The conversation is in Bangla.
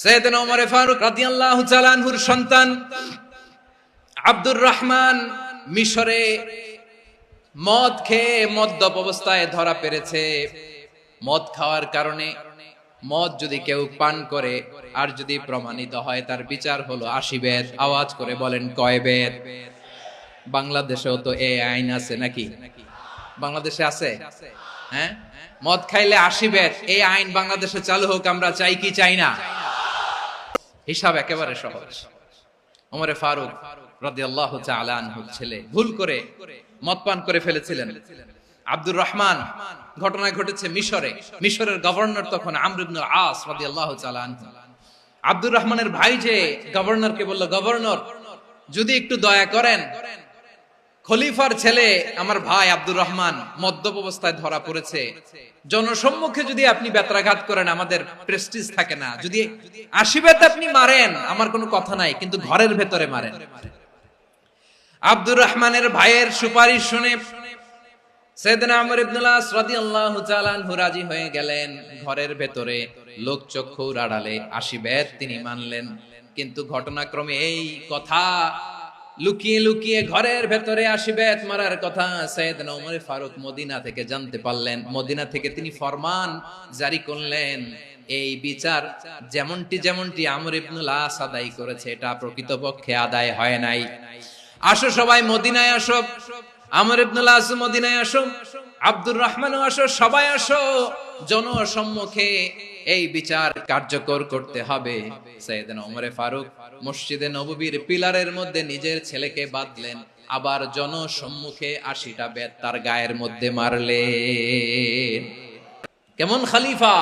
সাইয়েদনা ওমর ফারুক রাদিয়াল্লাহু তাআলা আনহুর সন্তান আব্দুর রহমান মিশরে মদ খেয়ে মদ্যপ অবস্থায় ধরা পড়েছে। মদ খাওয়ার কারণে, মদ যদি কেউ পান করে আর যদি প্রমাণিত হয়, তার বিচার হলো 80 বেত। আওয়াজ করে বলেন কয় বেত? বাংলাদেশেও তো এই আইন আছে নাকি? বাংলাদেশে আছে? হ্যাঁ, মদ খাইলে 80 বেত, এই আইন বাংলাদেশে চালু হোক, আমরা চাই কি চাই না? হিসাব একেবারে সহজ। ওমর ফারুক রাদিয়াল্লাহু তাআলা আনহুর ছেলে ভুল করে মদ পান করে ফেলেছিলেন। আব্দুর রহমান, ঘটনা ঘটেছে মিশরে। মিশরের গভর্নর তখন আমর ইবনে আস রাদিয়াল্লাহু তাআলা আনহু। আব্দুর রহমানের ভাই যে গভর্নরকে বলল, গভর্নর যদি একটু দয়া করেন, খলিফার ছেলে আমার ভাই আব্দুর রহমান মদ্যপ অবস্থায় ধরা পড়েছে, জনসম্মুখে যদি আপনি বেত্রাঘাত করেন আমাদের প্রেস্টিজ থাকে না, যদি 80 বেত আপনি মারেন আমার কোনো কথা নাই, কিন্তু ঘরের ভেতরে মারেন। আব্দুর রহমানের ভাইয়ের সুপারিশ শুনে সাইয়েদনা আমর ইবনে আস রাদিয়াল্লাহু তাআলা আনহু রাজি হয়ে গেলেন। ঘরের ভেতরে লোক চক্ষুর আড়ালে 80 বেত তিনি মানলেন। কিন্তু ঘটনাক্রমে এই কথা লুকিয়ে লুকিয়ে ঘরের ভেতরে 80 বেত মারার কথা সাইয়েদনা ওমর ফারুক মদিনা থেকে জানতে পারলেন। মদিনা থেকে তিনি ফরমান জারি করলেন, এই বিচার যেমনটি আমর ইবনে আস আদায় করেছে, এটা প্রকৃতপক্ষে আদায় হয় নাই। আসো সবাই মদিনায় আসো, আমর ইবনে আস মদিনায় আসো, আব্দুর রহমানও আসো, সবাই আসো, জনসম্মুখে এই বিচার কার্যকর করতে হবে। সাইয়েদনা ওমর ফারুক মসজিদে নববীর পিলারের মধ্যে নিজের ছেলেকে বাঁধলেন, আবার জনসম্মুখে 80টা বেত তার গায়ের মধ্যে মারলেন। কেমন খলিফা!